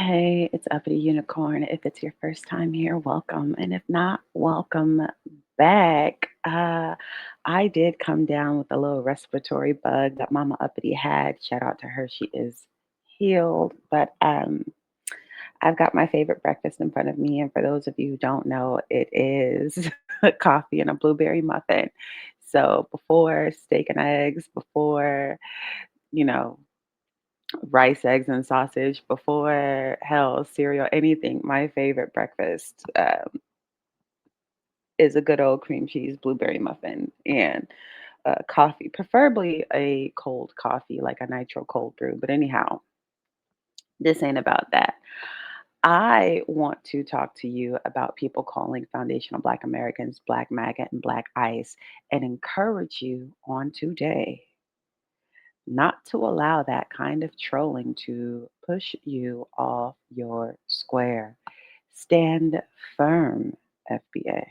Hey, it's Uppity Unicorn. If it's your first time here, welcome. And if not, welcome back. I did come down with a little respiratory bug that Mama Uppity had. Shout out to her. She is healed. But I've got my favorite breakfast in front of me. And for those of you who don't know, it is coffee and a blueberry muffin. So before steak and eggs, before, you know, rice, eggs, and sausage before hell, cereal, anything. My favorite breakfast is a good old cream cheese blueberry muffin and coffee, preferably a cold coffee, like a nitro cold brew. But anyhow, this ain't about that. I want to talk to you about people calling foundational Black Americans Black Maga and Black ICE and encourage you on today not to allow that kind of trolling to push you off your square. Stand firm, FBA,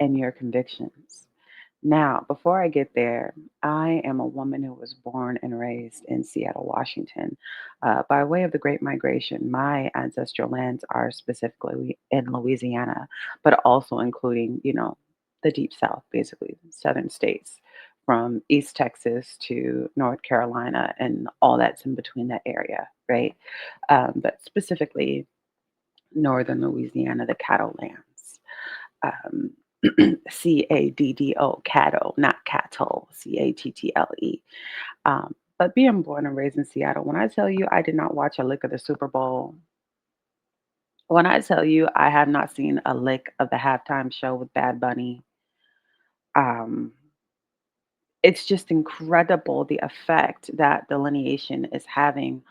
in your convictions. Now, before I get there, I am a woman who was born and raised in Seattle, Washington. By way of the Great Migration, my ancestral lands are specifically in Louisiana, but also including, the Deep South, basically, southern states, from East Texas to North Carolina and all that's in between that area, right? But specifically, northern Louisiana, the cattle lands. Um, CADDO, cattle, not cattle, CATTLE. But being born and raised in Seattle, when I tell you I did not watch a lick of the Super Bowl, when I tell you I have not seen a lick of the halftime show with Bad Bunny, um, it's just incredible the effect that delineation is having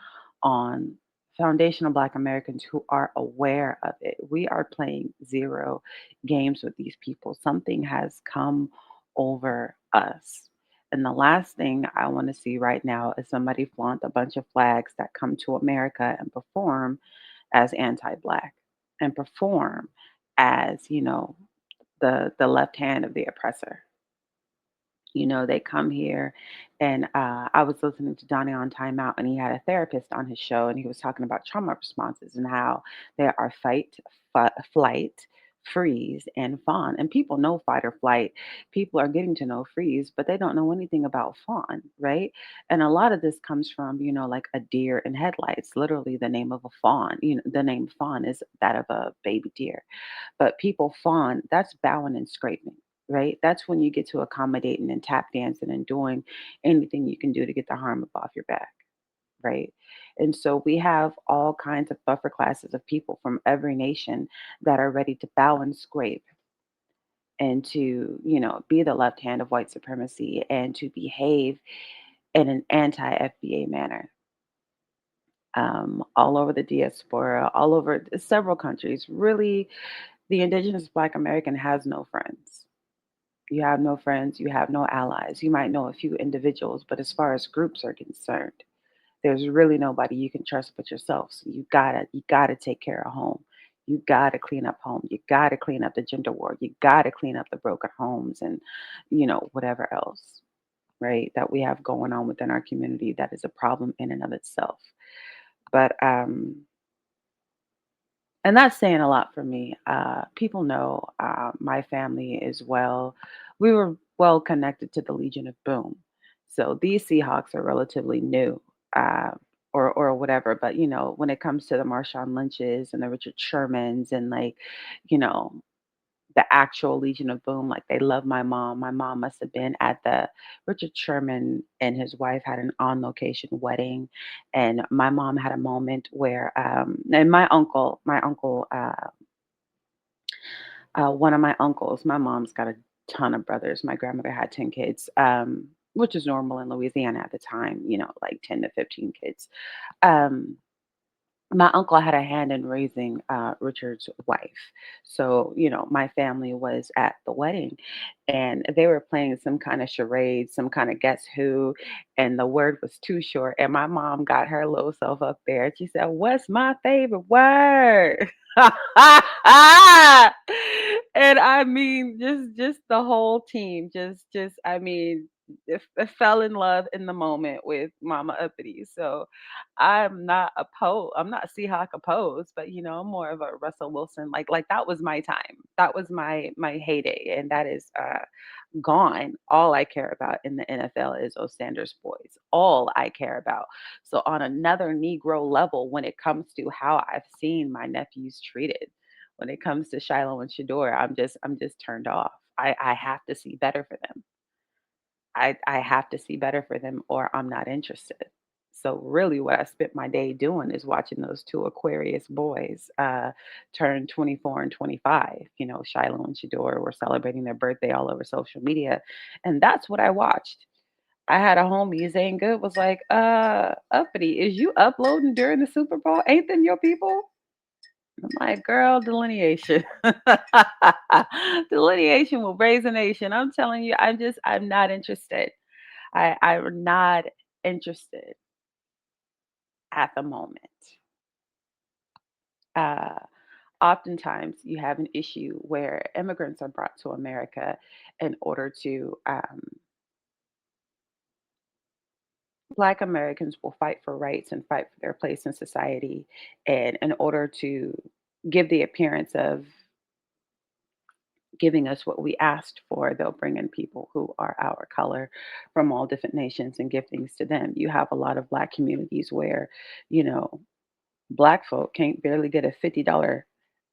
on foundational Black Americans who are aware of it. We are playing zero games with these people. Something has come over us. And the last thing I want to see right now is somebody flaunt a bunch of flags that come to America and perform as anti-Black and perform as, the left hand of the oppressor. They come here, and I was listening to Donnie on Timeout, and he had a therapist on his show, and he was talking about trauma responses and how there are fight, flight, freeze, and fawn. And people know fight or flight. People are getting to know freeze, but they don't know anything about fawn, right? And a lot of this comes from, like a deer in headlights. Literally, the name of a fawn. The name fawn is that of a baby deer, but people fawn. That's bowing and scraping, right? That's when you get to accommodating and tap dancing and doing anything you can do to get the harm up off your back, right? And so we have all kinds of buffer classes of people from every nation that are ready to bow and scrape and to, be the left hand of white supremacy and to behave in an anti FBA manner. All over the diaspora, all over several countries. Really, the Indigenous Black American has no friends. You have no friends, you have no allies. You might know a few individuals, but as far as groups are concerned, there's really nobody you can trust but yourself. So you gotta take care of home. You gotta clean up home. You gotta clean up the gender war. You gotta clean up the broken homes and whatever else, right, that we have going on within our community that is a problem in and of itself. But that's saying a lot for me. People know my family is well. We were well connected to the Legion of Boom. So these Seahawks are relatively new, uh, or whatever. But when it comes to the Marshawn Lynches and the Richard Shermans and like, you know, the actual Legion of Boom, like they love my mom. My mom must have been at the Richard Sherman and his wife had an on location wedding, and my mom had a moment where, and one of my uncles, my mom's got a ton of brothers. My grandmother had 10 kids, which is normal in Louisiana at the time, like 10 to 15 kids. Um, my uncle had a hand in raising Richard's wife. So, my family was at the wedding and they were playing some kind of charade, some kind of guess who, and the word was too short. And my mom got her little self up there. She said, "What's my favorite word?" And I mean, just the whole team, just I mean, I fell in love in the moment with Mama Uppity. So I'm not Seahawk opposed, but I'm more of a Russell Wilson. Like that was my time. That was my heyday. And that is gone. All I care about in the NFL is those Sanders boys. All I care about. So on another Negro level, when it comes to how I've seen my nephews treated, when it comes to Shiloh and Shador, I'm just turned off. I have to see better for them. I have to see better for them or I'm not interested. So really what I spent my day doing is watching those two Aquarius boys turn 24 and 25. Shiloh and Shador were celebrating their birthday all over social media. And that's what I watched. I had a homie, Zane Good, was like, Uppity, is you uploading during the Super Bowl? Ain't them your people? I'm like, girl, delineation. Delineation will raise a nation. I'm telling you, I'm not interested. I'm not interested at the moment. Uh, Oftentimes, you have an issue where immigrants are brought to America in order to, Black Americans will fight for rights and fight for their place in society. And in order to give the appearance of giving us what we asked for, they'll bring in people who are our color from all different nations and give things to them. You have a lot of Black communities where, you know, Black folk can't barely get a $50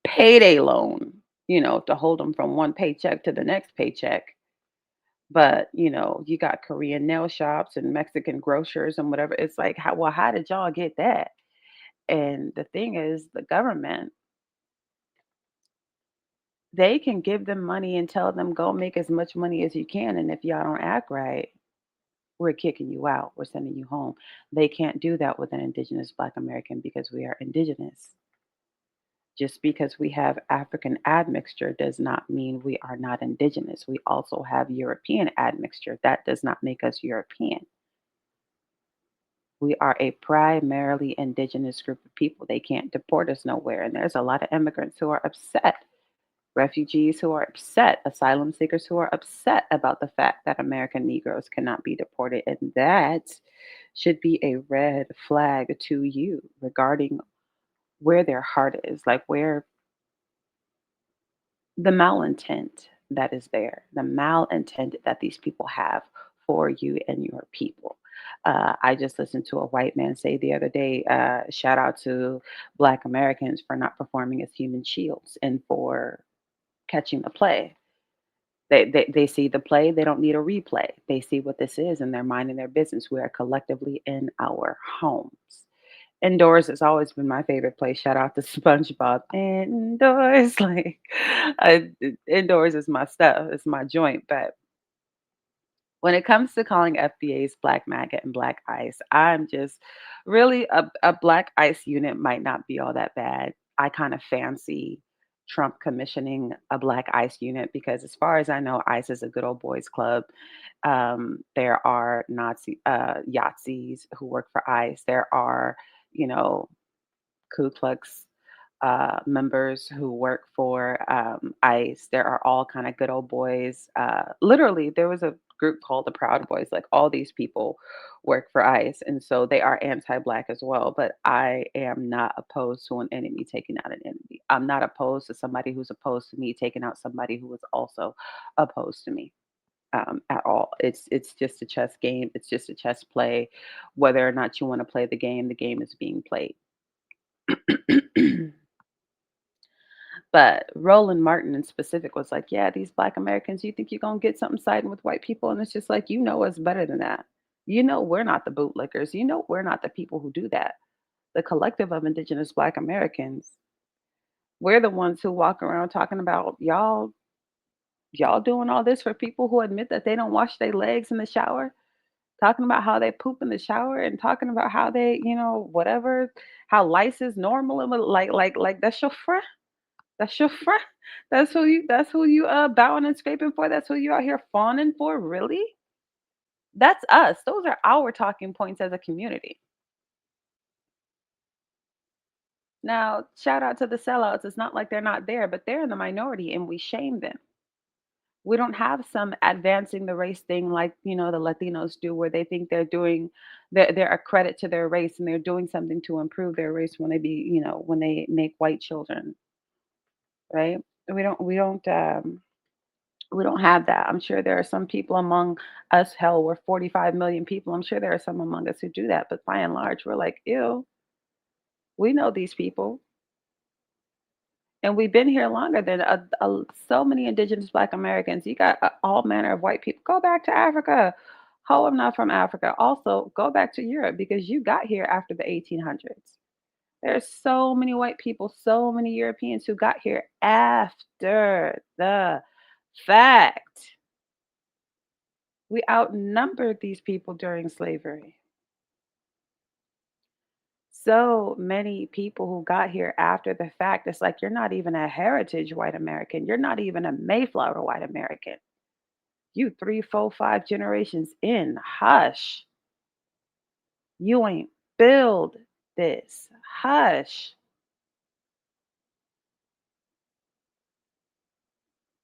payday loan, to hold them from one paycheck to the next paycheck. But, you got Korean nail shops and Mexican grocers and whatever. It's like, how did y'all get that? And the thing is, the government, they can give them money and tell them, go make as much money as you can. And if y'all don't act right, we're kicking you out. We're sending you home. They can't do that with an Indigenous Black American because we are Indigenous. Just because we have African admixture does not mean we are not indigenous. We also have European admixture. That does not make us European. We are a primarily indigenous group of people. They can't deport us nowhere. And there's a lot of immigrants who are upset, refugees who are upset, asylum seekers who are upset about the fact that American Negroes cannot be deported. And that should be a red flag to you regarding where their heart is, like where the malintent that is there, the malintent that these people have for you and your people. I just listened to a white man say the other day, shout out to Black Americans for not performing as human shields and for catching the play. They see the play, they don't need a replay. They see what this is and they're minding their business. We are collectively in our homes. Indoors has always been my favorite place. Shout out to SpongeBob. Indoors, like indoors is my stuff. It's my joint. But when it comes to calling FBAs Black Maggot and Black Ice, I'm just really a Black Ice unit might not be all that bad. I kind of fancy Trump commissioning a Black Ice unit because, as far as I know, ICE is a good old boys club. There are Nazi Yahtzees who work for ICE. There are, you know, Ku Klux members who work for ICE. There are all kind of good old boys. Literally, there was a group called the Proud Boys. Like all these people work for ICE, and so they are anti-black as well. But I am not opposed to an enemy taking out an enemy. I'm not opposed to somebody who's opposed to me taking out somebody who is also opposed to me. At all. It's just a chess game. It's just a chess play. Whether or not you want to play the game is being played. But Roland Martin in specific was like, yeah, these Black Americans, you think you're going to get something siding with white people? And it's just like, us better than that. We're not the bootlickers. We're not the people who do that. The collective of Indigenous Black Americans, we're the ones who walk around talking about y'all doing all this for people who admit that they don't wash their legs in the shower, talking about how they poop in the shower and talking about how they, whatever, how lice is normal and like that's your friend. That's your friend. That's who you bowing and scraping for. That's who you out here fawning for, really? That's us. Those are our talking points as a community. Now, shout out to the sellouts. It's not like they're not there, but they're in the minority and we shame them. We don't have some advancing the race thing like, the Latinos do, where they think they're a credit to their race and they're doing something to improve their race when they make white children, right? We don't have that. I'm sure there are some people among us. Hell, we're 45 million people. I'm sure there are some among us who do that, but by and large, we're like, ew, we know these people. And we've been here longer than so many indigenous Black Americans. You got all manner of white people. Go back to Africa. Oh, I'm not from Africa. Also, go back to Europe because you got here after the 1800s. There's so many white people, so many Europeans who got here after the fact. We outnumbered these people during slavery. So many people who got here after the fact, it's like you're not even a heritage white American. You're not even a Mayflower white American. You three, four, five generations in. Hush. You ain't build this. Hush.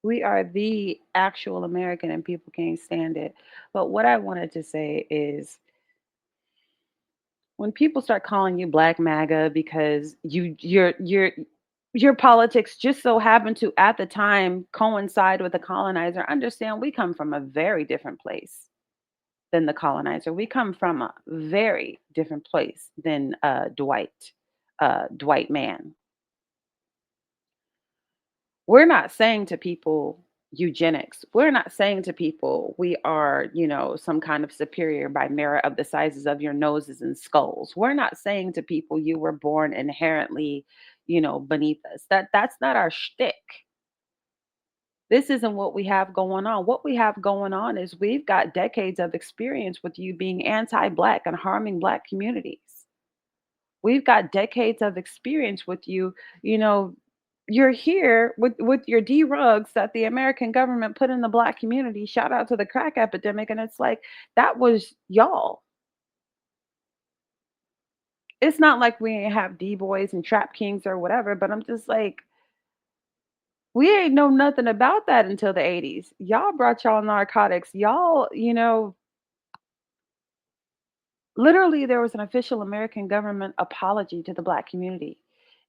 We are the actual American and people can't stand it. But what I wanted to say is when people start calling you Black Maga because your politics just so happen to at the time coincide with the colonizer, understand we come from a very different place than the colonizer. We come from a very different place than Dwight Mann. We're not saying to people eugenics. We're not saying to people we are, some kind of superior by merit of the sizes of your noses and skulls. We're not saying to people you were born inherently, beneath us. That's not our shtick. This isn't what we have going on. What we have going on is we've got decades of experience with you being anti-black and harming black communities. We've got decades of experience with you. You know, you're here with your drugs that the American government put in the black community. Shout out to the crack epidemic, and it's like that was y'all. It's not like we ain't have D boys and trap kings or whatever, but I'm just like we ain't know nothing about that until the 80s. Y'all brought y'all narcotics. Y'all, literally there was an official American government apology to the black community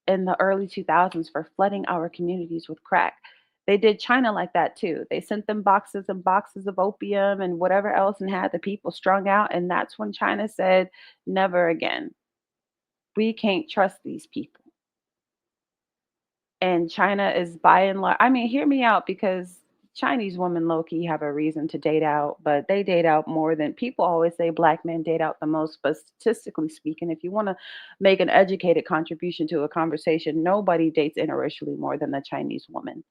in the early 2000s for flooding our communities with crack. They did China like that too. They sent them boxes and boxes of opium and whatever else and had the people strung out. And that's when China said, never again. We can't trust these people. And China is by and large, I mean, hear me out because Chinese women low key have a reason to date out, but they date out more than people always say black men date out the most. But statistically speaking, if you want to make an educated contribution to a conversation, nobody dates interracially more than the Chinese woman.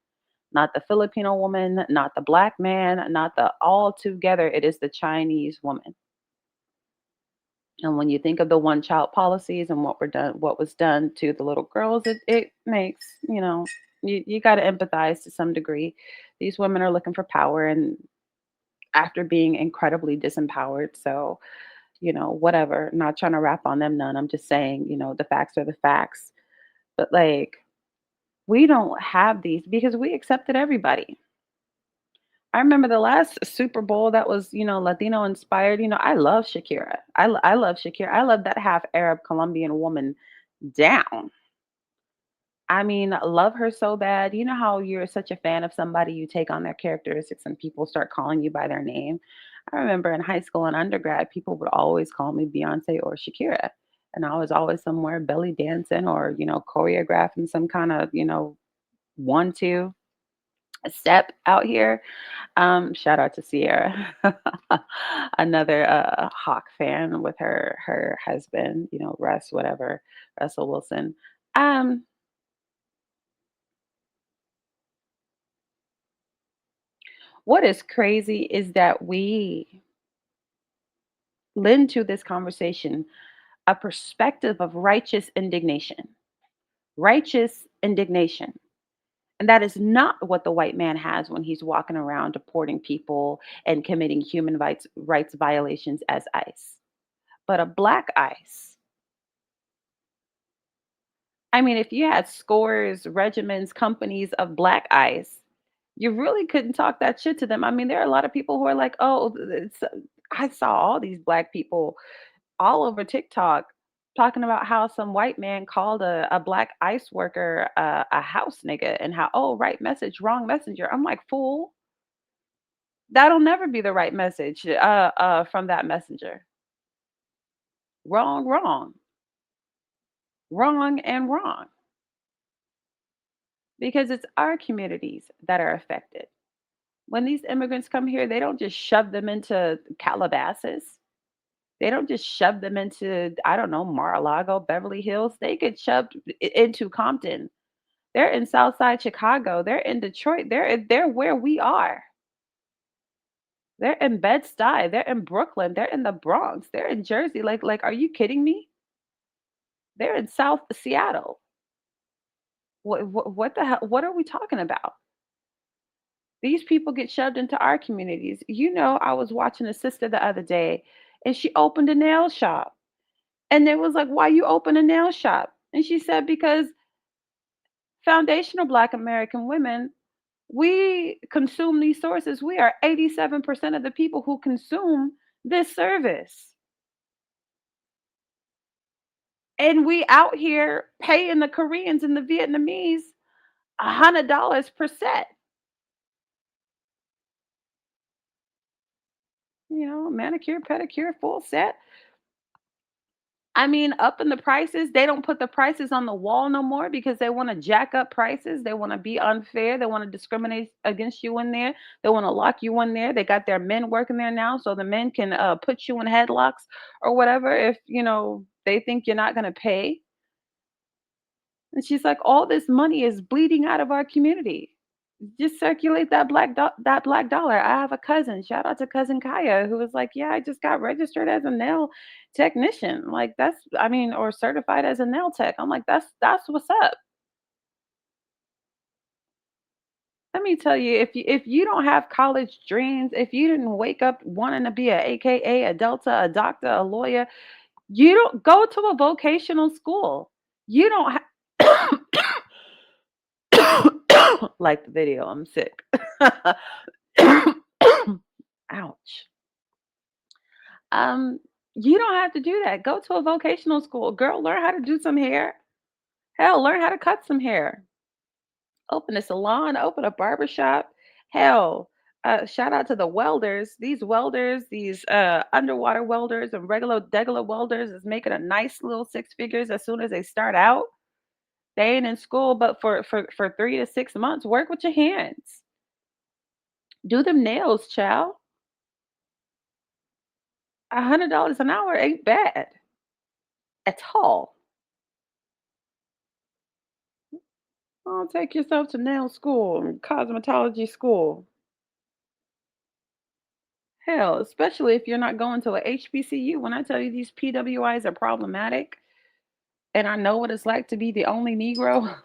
Not the Filipino woman, not the black man, not the all together. It is the Chinese woman. And when you think of the one child policies and what was done to the little girls, it makes, you got to empathize to some degree. These women are looking for power and after being incredibly disempowered. So, whatever, not trying to rap on them none. I'm just saying, the facts are the facts. But like, we don't have these because we accepted everybody. I remember the last Super Bowl that was, Latino inspired. I love Shakira. I love Shakira. I love that half Arab Colombian woman down. I mean, love her so bad. You know how you're such a fan of somebody, you take on their characteristics and people start calling you by their name. I remember in high school and undergrad, people would always call me Beyonce or Shakira. And I was always somewhere belly dancing or, choreographing some kind of, 1, 2 step out here. Shout out to Sierra, another Hawk fan with her husband, Russ, whatever, Russell Wilson. Um, what is crazy is that we lend to this conversation a perspective of righteous indignation. And that is not what the white man has when he's walking around deporting people and committing human rights violations as ICE. But a black ICE, I mean, if you had scores, regiments, companies of black ICE, You really couldn't talk that shit to them. I mean, there are a lot of people who are like, "Oh, I saw all these black people all over TikTok talking about how some white man called a black ICE worker a house nigga and how, oh, right message, wrong messenger." I'm like, fool, that'll never be the right message from that messenger. Wrong, wrong, wrong, and wrong. Because it's our communities that are affected. When these immigrants come here, they don't just shove them into Calabasas. They don't just shove them into, I don't know, Mar-a-Lago, Beverly Hills. They get shoved into Compton. They're in Southside Chicago. They're in Detroit. They're where we are. They're in Bed-Stuy. They're in Brooklyn. They're in the Bronx. They're in Jersey. Like, are you kidding me? They're in South Seattle. What the hell? What are we talking about? These people get shoved into our communities. You know, I was watching a sister the other day, and she opened a nail shop. And it was like, "Why you open a nail shop?" And she said, "Because foundational Black American women, we consume these sources. We are 87% of the people who consume this service. And we out here paying the Koreans and the Vietnamese $100 per set. You know, manicure, pedicure, full set. I mean, upping the prices, they don't put the prices on the wall no more because they wanna jack up prices, they wanna be unfair, they wanna discriminate against you in there, they wanna lock you in there, they got their men working there now so the men can, put you in headlocks or whatever if, they think you're not gonna pay, and she's like, "All this money is bleeding out of our community. Just circulate that black dollar." I have a cousin, shout out to cousin Kaya, who was like, "Yeah, I just got registered as a nail technician." Like, that's I mean, or certified as a nail tech. I'm like, "That's what's up." Let me tell you, if you don't have college dreams, if you didn't wake up wanting to be a AKA, a Delta, a doctor, a lawyer, you don't go to a vocational school. You don't have like the video, I'm sick. Ouch. Um, you don't have to do that. Go to a vocational school. Girl, learn how to do some hair. Hell, learn how to cut some hair. Open a salon, open a barber shop. Hell, shout out to the welders. These welders, these underwater welders and regular degular welders is making a nice little six figures as soon as they start out. They ain't in school, but for 3 to 6 months, work with your hands. Do them nails, child. $100 an hour ain't bad at all. Oh, take yourself to nail school and cosmetology school. Hell, especially if you're not going to a HBCU. When I tell you these PWIs are problematic, and I know what it's like to be the only Negro.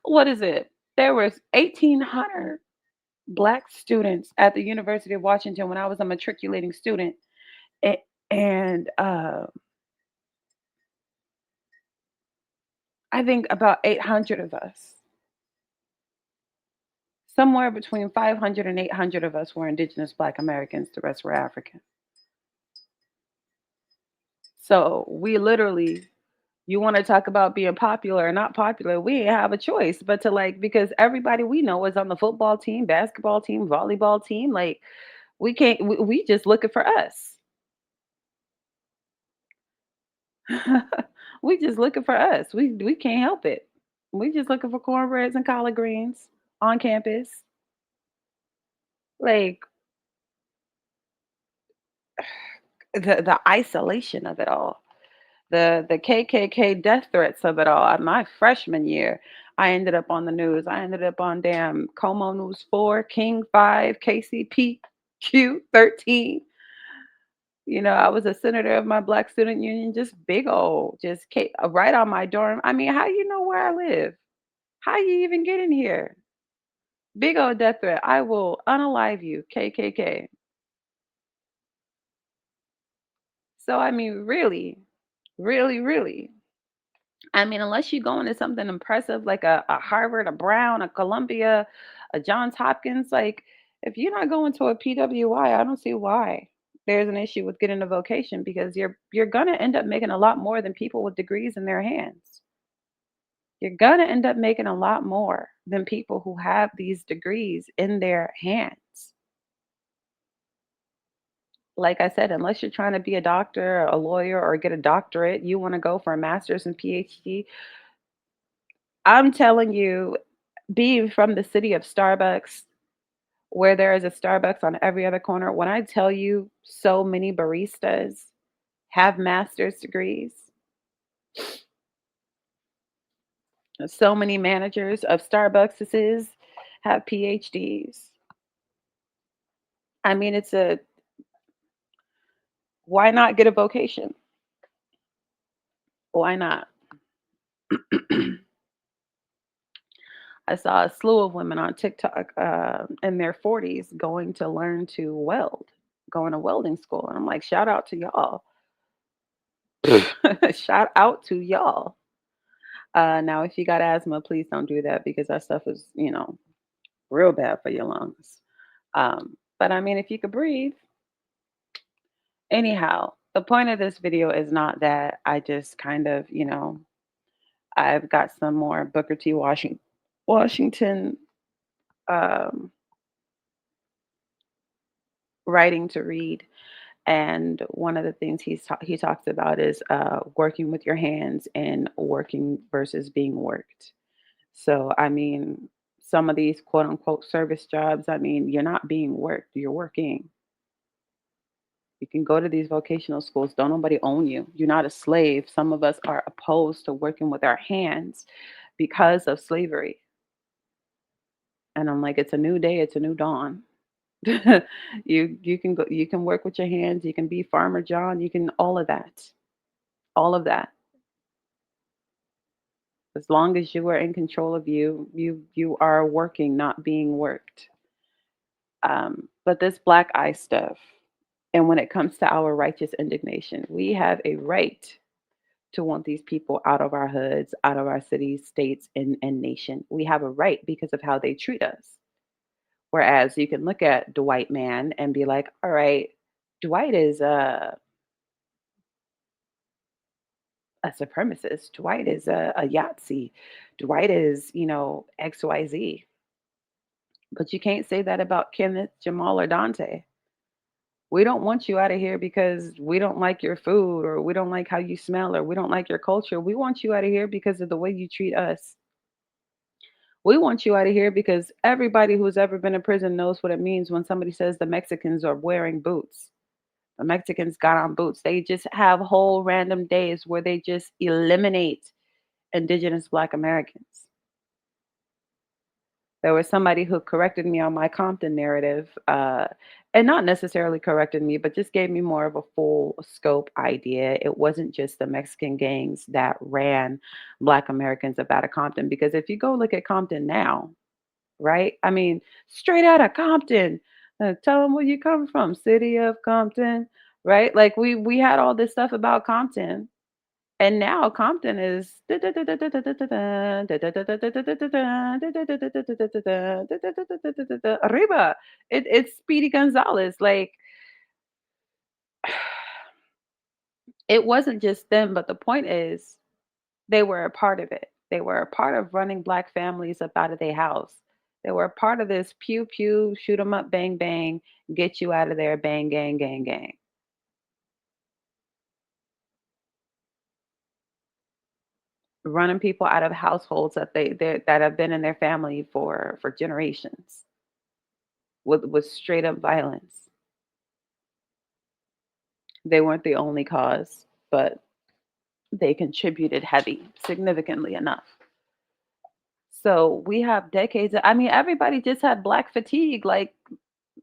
What is it? There was 1,800 Black students at the University of Washington when I was a matriculating student, a- and I think about 800 of us, somewhere between 500 and 800 of us were Indigenous Black Americans. The rest were African. So we literally, you want to talk about being popular or not popular, we ain't have a choice but to like, because everybody we know is on the football team, basketball team, volleyball team. Like, we can't, we just looking for us. We just looking for us. We can't help it. We just looking for cornbreads and collard greens on campus. Like, the isolation of it all. The KKK death threats of it all. My freshman year, I ended up on the news. I ended up on damn Como News 4, King 5, KCPQ 13. I was a senator of my Black Student Union, just big old, just right on my dorm. I mean, how you know where I live? How you even get in here? Big old death threat. I will unalive you, KKK. So I mean, really, really, really. I mean, unless you go into something impressive like a Harvard, a Brown, a Columbia, a Johns Hopkins, like if you're not going to a PWI, I don't see why there's an issue with getting a vocation because you're gonna end up making a lot more than people with degrees in their hands. You're gonna end up making a lot more than people who have these degrees in their hands. Like I said, unless you're trying to be a doctor, a lawyer, or get a doctorate, you want to go for a master's and PhD. I'm telling you, being from the city of Starbucks, where there is a Starbucks on every other corner, when I tell you so many baristas have master's degrees, so many managers of Starbucks have PhDs. I mean, why not get a vocation? Why not? I saw a slew of women on TikTok in their 40s going to learn to weld, going to welding school. And I'm like, shout out to y'all. Shout out to y'all. Now, if you got asthma, please don't do that because that stuff is, real bad for your lungs. But I mean, if you could breathe, anyhow, the point of this video is not that I just kind of, I've got some more Booker T. Washington um, writing to read. And one of the things he talks about is working with your hands and working versus being worked. So, I mean, some of these quote unquote service jobs, I mean, you're not being worked, you're working. You can go to these vocational schools, don't nobody own you. You're not a slave. Some of us are opposed to working with our hands because of slavery. And I'm like, it's a new day, it's a new dawn. You can go, you can work with your hands, you can be Farmer John, you can all of that. All of that. As long as you are in control of you are working, not being worked. But this black eye stuff, and when it comes to our righteous indignation, we have a right to want these people out of our hoods, out of our cities, states, and nation. We have a right because of how they treat us. Whereas you can look at Dwight Man and be like, all right, Dwight is a supremacist. Dwight is a Yahtzee. Dwight is, XYZ. But you can't say that about Kenneth, Jamal, or Dante. We don't want you out of here because we don't like your food or we don't like how you smell or we don't like your culture. We want you out of here because of the way you treat us. We want you out of here because everybody who's ever been in prison knows what it means when somebody says the Mexicans are wearing boots. The Mexicans got on boots. They just have whole random days where they just eliminate Indigenous Black Americans. There was somebody who corrected me on my Compton narrative, and not necessarily corrected me, but just gave me more of a full scope idea. It wasn't just the Mexican gangs that ran Black Americans up out of Compton. Because if you go look at Compton now, right? I mean, straight out of Compton, tell them where you come from, city of Compton, right? Like we had all this stuff about Compton, and now Compton is arriba. It's Speedy Gonzalez. Like it wasn't just them, but the point is they were a part of it. They were a part of running black families up out of their house. They were a part of this pew pew, shoot 'em up, bang bang, get you out of there, bang gang gang gang. Running people out of households that have been in their family for generations with straight up violence. They weren't the only cause, but they contributed heavy, significantly enough. So we have decades. I mean, everybody just had black fatigue like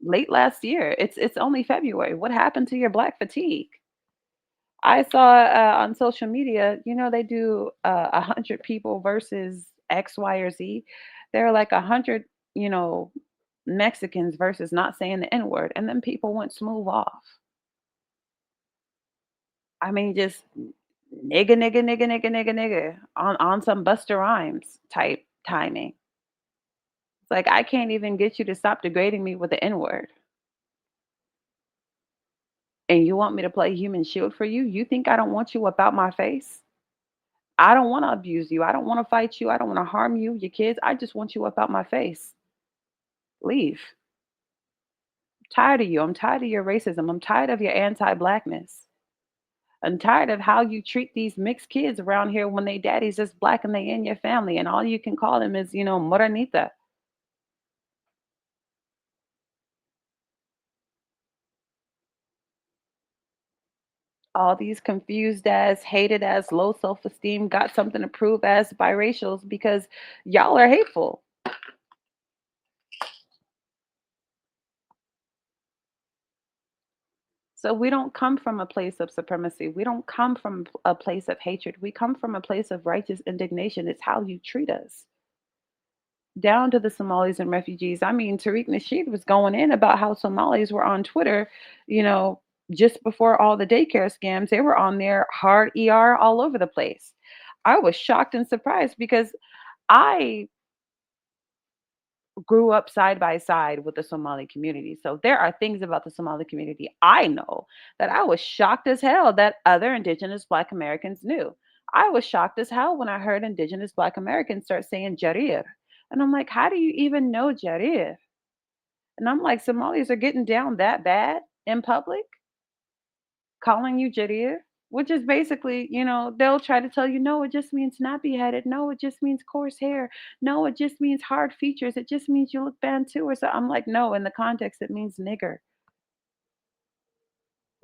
late last year. It's only February. What happened to your black fatigue? I saw on social media, they do 100 people versus X, Y, or Z. There are like 100, you know, Mexicans versus not saying the N word, and then people went smooth off. I mean, just Nigga, nigga, nigga, nigga, nigga, nigga on some Buster Rhymes type timing. It's like I can't even get you to stop degrading me with the N word. And you want me to play human shield for you? You think I don't want you about my face? I don't want to abuse you. I don't want to fight you. I don't want to harm you, your kids. I just want you about my face. Leave. I'm tired of you. I'm tired of your racism. I'm tired of your anti-blackness. I'm tired of how you treat these mixed kids around here when they daddy's just black and they in your family and all you can call them is, moranita. All these confused as, hated as, low self-esteem, got something to prove as biracials because y'all are hateful. So we don't come from a place of supremacy. We don't come from a place of hatred. We come from a place of righteous indignation. It's how you treat us. Down to the Somalis and refugees. I mean, Tariq Nasheed was going in about how Somalis were on Twitter, you know, just before all the daycare scams. They were on there hard ER all over the place. I was shocked and surprised because I grew up side by side with the Somali community. So there are things about the Somali community I know that I was shocked as hell that other Indigenous Black Americans knew. I was shocked as hell when I heard Indigenous Black Americans start saying Jarir. And I'm like, how do you even know Jarir? And I'm like, Somalis are getting down that bad in public, calling you Jarir, which is basically, they'll try to tell you, no, it just means nappy headed. No, it just means coarse hair. No, it just means hard features. It just means you look Bantu or so. I'm like, no, in the context, it means nigger.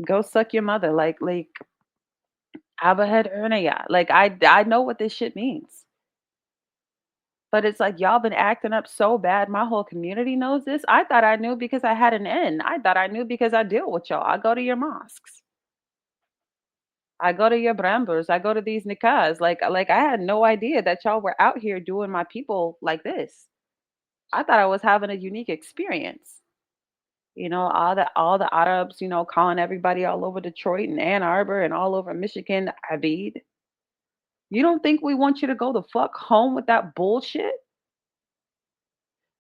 Go suck your mother. Like, Abahed Ernaya. Like, I know what this shit means. But it's like y'all been acting up so bad. My whole community knows this. I thought I knew because I had an N. I thought I knew because I deal with y'all. I go to your mosques. I go to your brambers. I go to these nikas. Like I had no idea that y'all were out here doing my people like this. I thought I was having a unique experience. All the Arabs, calling everybody all over Detroit and Ann Arbor and all over Michigan, Abid. You don't think we want you to go the fuck home with that bullshit?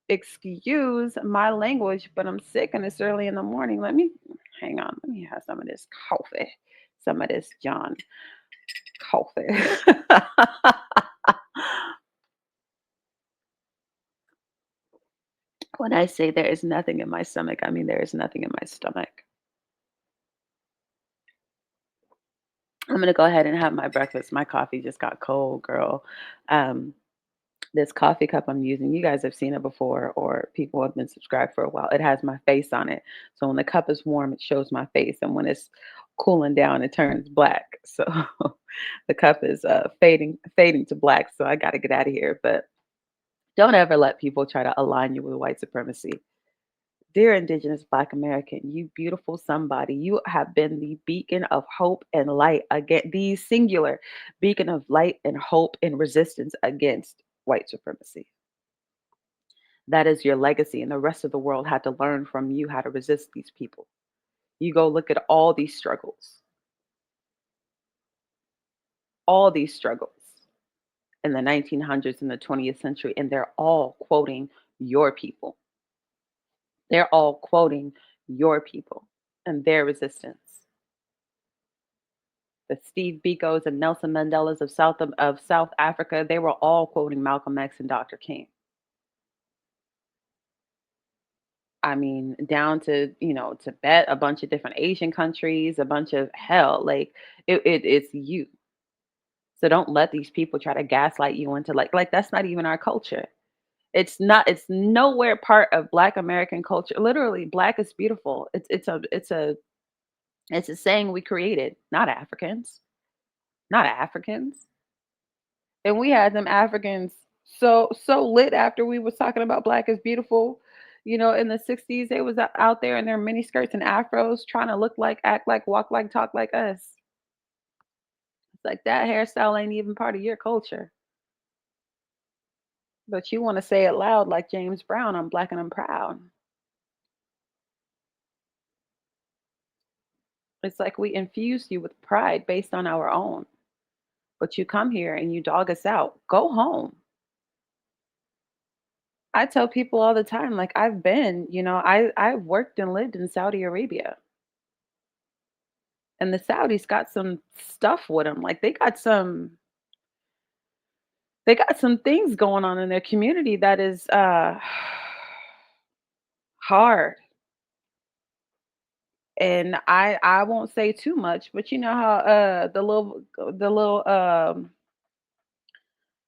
Excuse my language, but I'm sick and it's early in the morning. Let me hang on. Let me have some of this coffee. Some of this John coffee. When I say there is nothing in my stomach, I mean there is nothing in my stomach. I'm gonna go ahead and have my breakfast. My coffee just got cold, girl. Um, this coffee cup I'm using, you guys have seen it before, or people have been subscribed for a while. It has my face on it. So when the cup is warm, it shows my face. And when it's cooling down, it turns black. So the cup is fading to black. So I gotta get out of here. But don't ever let people try to align you with white supremacy. Dear Indigenous Black American, you beautiful somebody, you have been the beacon of hope and light again, the singular beacon of light and hope and resistance against white supremacy. That is your legacy, and the rest of the world had to learn from you how to resist these people. You go look at all these struggles in the 1900s and the 20th century, and they're all quoting your people. They're all quoting your people and their resistance. The Steve Bikos and Nelson Mandelas of South Africa, they were all quoting Malcolm X and Dr. King. I mean, down to, Tibet, a bunch of different Asian countries, a bunch of hell. Like it's you. So don't let these people try to gaslight you into like that's not even our culture. It's nowhere part of Black American culture. Literally, black is beautiful. It's a saying we created, not Africans. Not Africans. And we had them Africans so lit after we was talking about black is beautiful. In the 60s, they was out there in their mini skirts and afros trying to look like, act like, walk like, talk like us. It's like that hairstyle ain't even part of your culture. But you want to say it loud like James Brown, I'm black and I'm proud. It's like we infused you with pride based on our own. but you come here and you dog us out. Go home. I tell people all the time, like I've been, I've worked and lived in Saudi Arabia, and the Saudis got some stuff with them. Like they got some things going on in their community that is hard. And I won't say too much, but you know how the little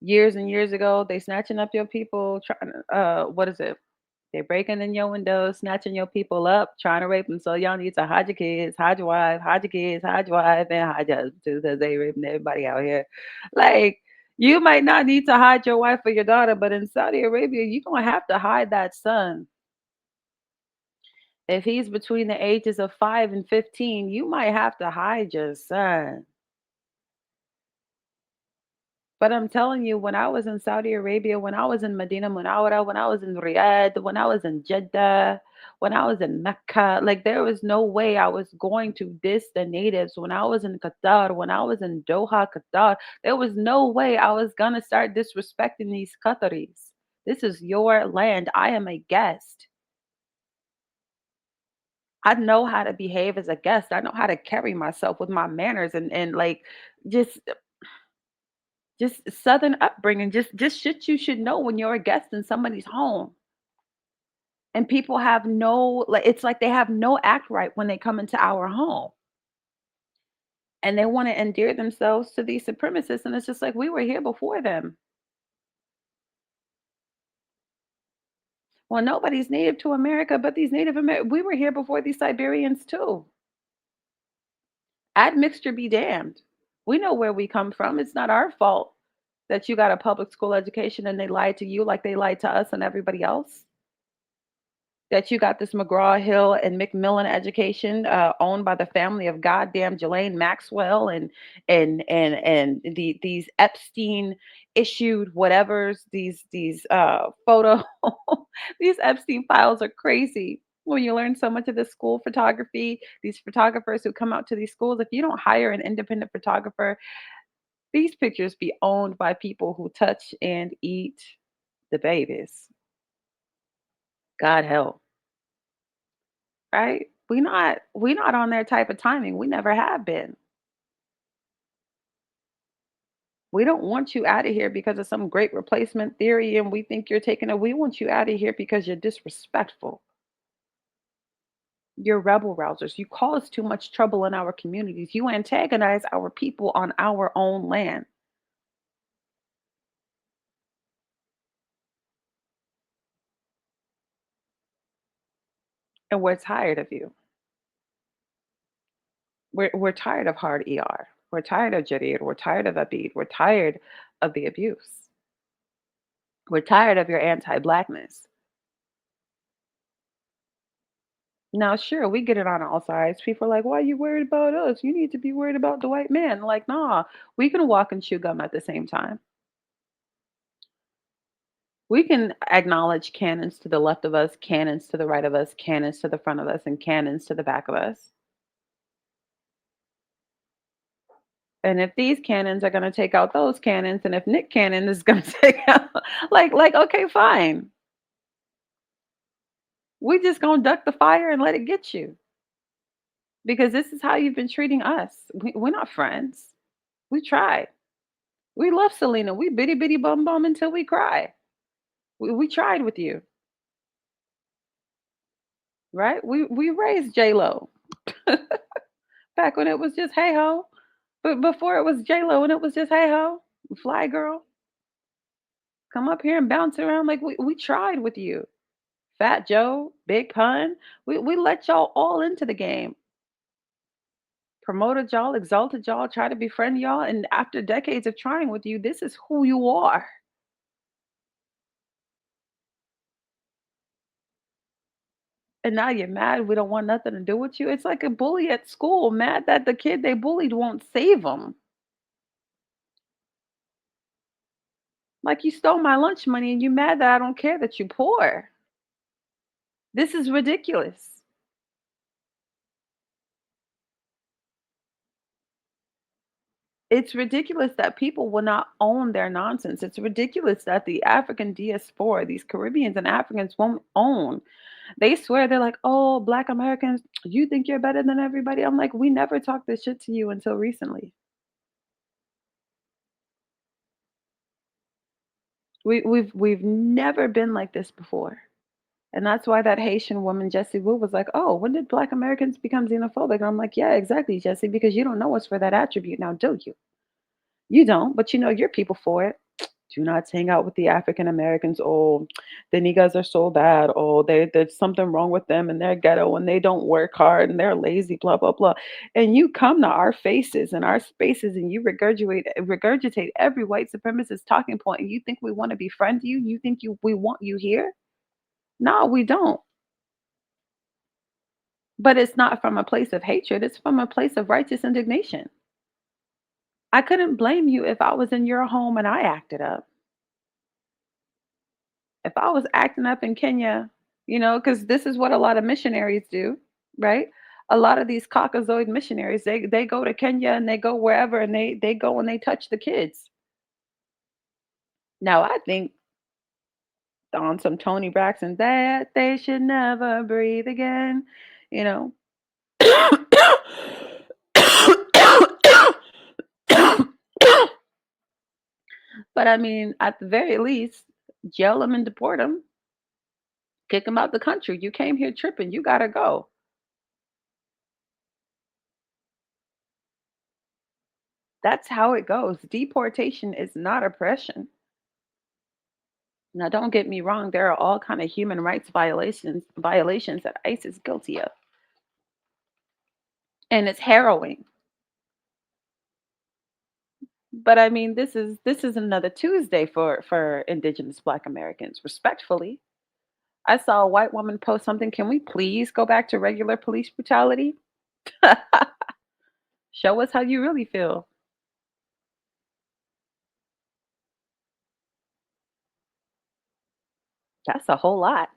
years and years ago they snatching up your people, trying to what is it? They breaking in your windows, snatching your people up, trying to rape them. So y'all need to hide your kids, hide your wife, hide your kids, hide your wife, and hide your husband too, because they raping everybody out here. Like, you might not need to hide your wife or your daughter, but in Saudi Arabia, you're gonna have to hide that son. If he's between the ages of 5 and 15, you might have to hide your son. But I'm telling you, when I was in Saudi Arabia, when I was in Medina Munawara, when I was in Riyadh, when I was in Jeddah, when I was in Mecca, like there was no way I was going to diss the natives. When I was in Qatar, when I was in Doha, Qatar, there was no way I was gonna start disrespecting these Qataris. This is your land. I am a guest. I know how to behave as a guest. I know how to carry myself with my manners and like just just southern upbringing, just shit you should know when you're a guest in somebody's home. And people have no, like, it's like they have no act right when they come into our home. And they want to endear themselves to these supremacists. And it's just like we were here before them. Well, nobody's native to America, but these Native Americans, we were here before these Siberians too. Admixture be damned. We know where we come from. It's not our fault that you got a public school education and they lied to you like they lied to us and everybody else. That you got this McGraw-Hill and McMillan education, owned by the family of goddamn Ghislaine Maxwell and these Epstein issued whatevers, these photo these Epstein files are crazy. When you learn so much of this school photography, these photographers who come out to these schools, if you don't hire an independent photographer, these pictures be owned by people who touch and eat the babies. God help. Right? We not on their type of timing. We never have been. We don't want you out of here because of some great replacement theory and we think you're taking it. We want you out of here because you're disrespectful. You're rebel rousers. You cause too much trouble in our communities. You antagonize our people on our own land. And we're tired of you. We're tired of hard ER. We're tired of Jadir. We're tired of Abid. We're tired of the abuse. We're tired of your anti-blackness. Now, sure, we get it on all sides. People are like, "Why are you worried about us? You need to be worried about the white man." Like, nah, we can walk and chew gum at the same time. We can acknowledge cannons to the left of us, cannons to the right of us, cannons to the front of us, and cannons to the back of us. And if these cannons are going to take out those cannons, and if Nick Cannon is going to take out, okay, fine. We just gonna duck the fire and let it get you because this is how you've been treating us. We're not friends. We tried. We love Selena. We bitty bitty bum bum until we cry. We tried with you, right? We raised J Lo back when it was just hey ho, but before it was J Lo and it was just hey ho, fly girl, come up here and bounce around like we tried with you. Fat Joe, Big Pun, we let y'all all into the game, promoted y'all, exalted y'all, tried to befriend y'all, and after decades of trying with you, this is who you are. And now you're mad we don't want nothing to do with you. It's like a bully at school, mad that the kid they bullied won't save them. Like you stole my lunch money and you mad that I don't care that you poor. This is ridiculous. It's ridiculous that people will not own their nonsense. It's ridiculous that the African diaspora, these Caribbeans and Africans, won't own. They swear they're like, "Oh, Black Americans, you think you're better than everybody?" I'm like, "We never talked this shit to you until recently. We've never been like this before." And that's why that Haitian woman, Jessie Wu, was like, "Oh, when did Black Americans become xenophobic?" And I'm like, "Yeah, exactly, Jessie, because you don't know us for that attribute now, do you? You don't, but you know your people for it. Do not hang out with the African Americans. Oh, the niggas are so bad. Oh, there's something wrong with them and they're ghetto and they don't work hard and they're lazy, blah, blah, blah." And you come to our faces and our spaces and you regurgitate every white supremacist talking point, and you think we want to befriend you? You think we want you here? No, we don't. But it's not from a place of hatred, it's from a place of righteous indignation. I couldn't blame you if I was in your home and I acted up. If I was acting up in Kenya, because this is what a lot of missionaries do, right? A lot of these Caucasoid missionaries, they go to Kenya and they go wherever and they go and they touch the kids. Now I think on some Tony Braxton that they should never breathe again, you know. But I mean, at the very least, jail them and deport them, kick them out the country. You came here tripping, you gotta go. That's how it goes. Deportation is not oppression. Now, don't get me wrong, there are all kind of human rights violations that ICE is guilty of. And it's harrowing. But I mean, this is another Tuesday for Indigenous Black Americans, respectfully. I saw a white woman post something. Can we please go back to regular police brutality? Show us how you really feel. That's a whole lot.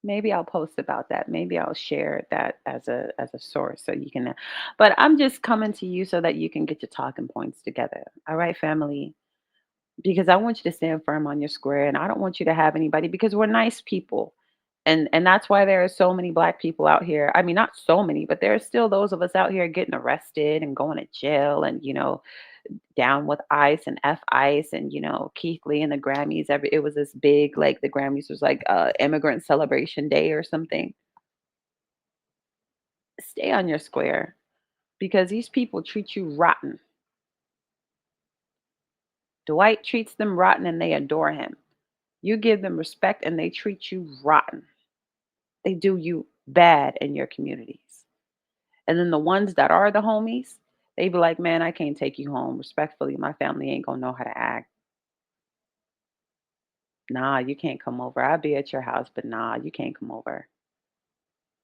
Maybe I'll post about that. Maybe I'll share that as a source so you can. But I'm just coming to you so that you can get your talking points together. All right, family. Because I want you to stand firm on your square, and I don't want you to have anybody, because we're nice people. And that's why there are so many black people out here. I mean, not so many, but there are still those of us out here getting arrested and going to jail and down with ICE and F ICE and Keith Lee and the Grammys. It was this big, like, the Grammys was like immigrant celebration day or something. Stay on your square, because these people treat you rotten. Dwight treats them rotten and they adore him. You give them respect and they treat you rotten. They do you bad in your communities. And then the ones that are the homies, they be like, "Man, I can't take you home. Respectfully, my family ain't gonna know how to act. Nah, you can't come over. I'll be at your house, but nah, you can't come over."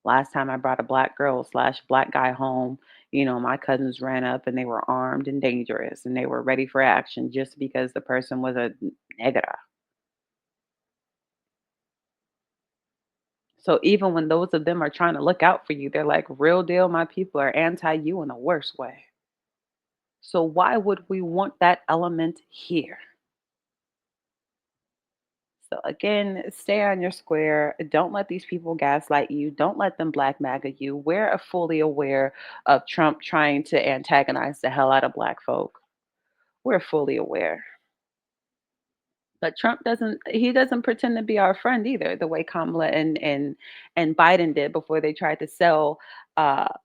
Last time I brought a black girl slash black guy home, my cousins ran up and they were armed and dangerous and they were ready for action just because the person was a negra. So even when those of them are trying to look out for you, they're like, "Real deal, my people are anti you in the worst way." So why would we want that element here? So again, stay on your square. Don't let these people gaslight you. Don't let them black MAGA you. We're fully aware of Trump trying to antagonize the hell out of black folk. We're fully aware. But Trump doesn't pretend to be our friend either, the way Kamala and Biden did before they tried to sell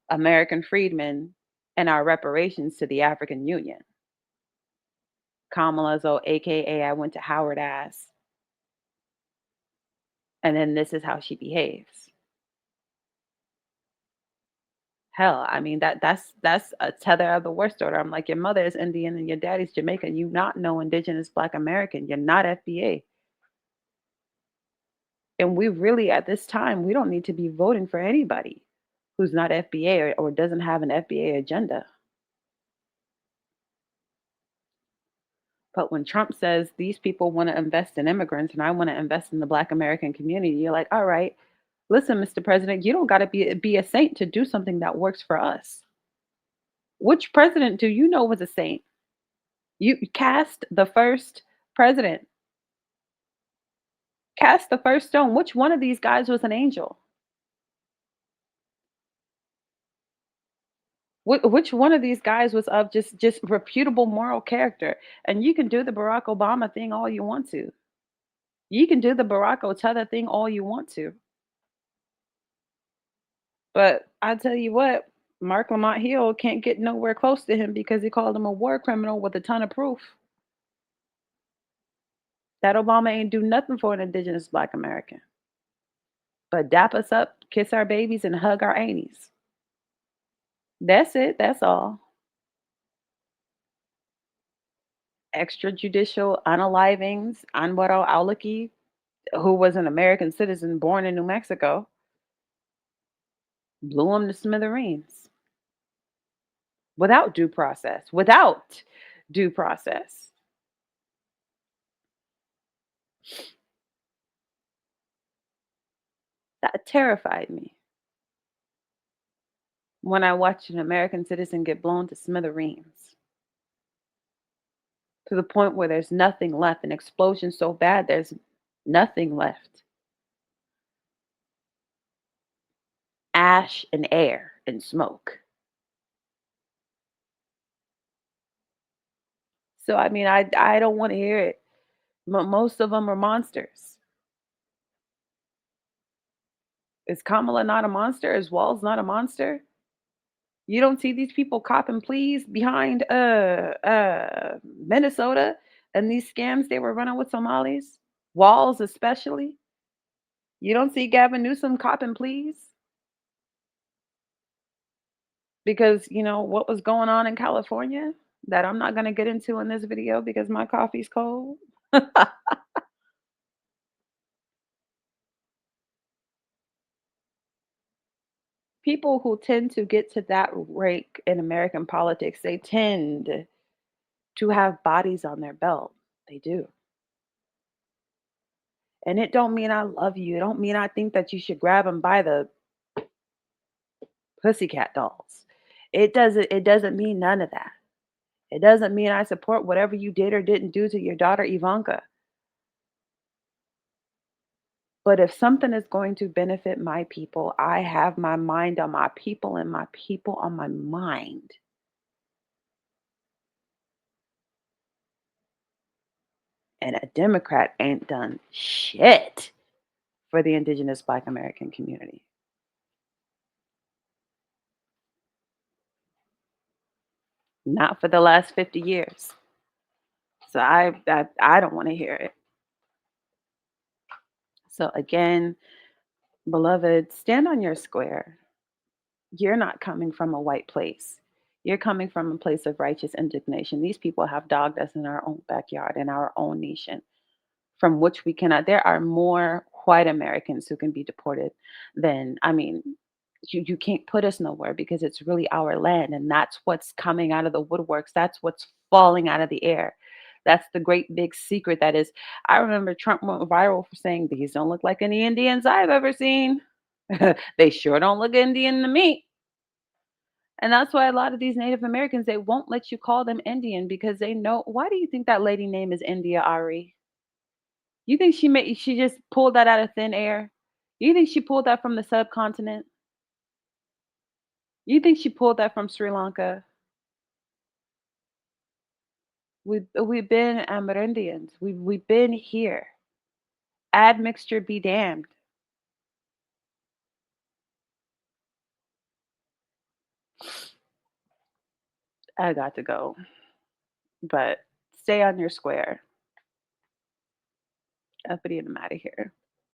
American freedmen and our reparations to the African Union. Kamala's old AKA I went to Howard ass. And then this is how she behaves. Hell, I mean that's a tether of the worst order. I'm like, your mother is Indian and your daddy's Jamaican. You not know Indigenous Black American. You're not FBA. And we really, at this time, we don't need to be voting for anybody who's not FBA or doesn't have an FBA agenda. But when Trump says these people want to invest in immigrants and I want to invest in the Black American community, you're like, all right, listen, Mr. President, you don't got to be a saint to do something that works for us. Which president do you know was a saint? You cast the first president, cast the first stone. Which one of these guys was an angel? Which one of these guys was of just reputable moral character? And you can do the Barack Obama thing all you want to. You can do the Barack Obama thing all you want to. But I tell you what, Mark Lamont Hill can't get nowhere close to him because he called him a war criminal with a ton of proof. That Obama ain't do nothing for an indigenous Black American, but dap us up, kiss our babies, and hug our aunties. That's it. That's all. Extrajudicial unalivings, Anwar al-Awlaki, who was an American citizen born in New Mexico, blew him to smithereens without due process. Without due process. That terrified me when I watched an American citizen get blown to smithereens to the point where there's nothing left, an explosion so bad there's nothing left. Ash and air and smoke. So I mean, I don't want to hear it. Most of them are monsters. Is Kamala not a monster? Is Walls not a monster? You don't see these people copping pleas behind Minnesota and these scams they were running with Somalis? Walls especially. You don't see Gavin Newsom copping pleas because you know what was going on in California that I'm not going to get into in this video because my coffee's cold. People who tend to get to that rank in American politics, they tend to have bodies on their belt. They do. And it don't mean I love you. It don't mean I think that you should grab them by the pussycat dolls. It doesn't mean none of that. It doesn't mean I support whatever you did or didn't do to your daughter Ivanka. But if something is going to benefit my people, I have my mind on my people and my people on my mind. And a Democrat ain't done shit for the Indigenous Black American community. Not for the last 50 years. So I don't want to hear it. So again, beloved, stand on your square. You're not coming from a white place. You're coming from a place of righteous indignation. These people have dogged us in our own backyard, in our own nation, from which we cannot. There are more white Americans who can be deported than, I mean, you can't put us nowhere because it's really our land. And that's what's coming out of the woodworks. That's what's falling out of the air. That's the great big secret that is. I remember Trump went viral for saying, these don't look like any Indians I've ever seen. They sure don't look Indian to me. And that's why a lot of these Native Americans, they won't let you call them Indian because they know. Why do you think that lady name is India Ari? You think she just pulled that out of thin air? You think she pulled that from the subcontinent? You think she pulled that from Sri Lanka? We've been Amerindians. We've been here. Admixture be damned. I got to go, but stay on your square. Uppity and I'm out of here.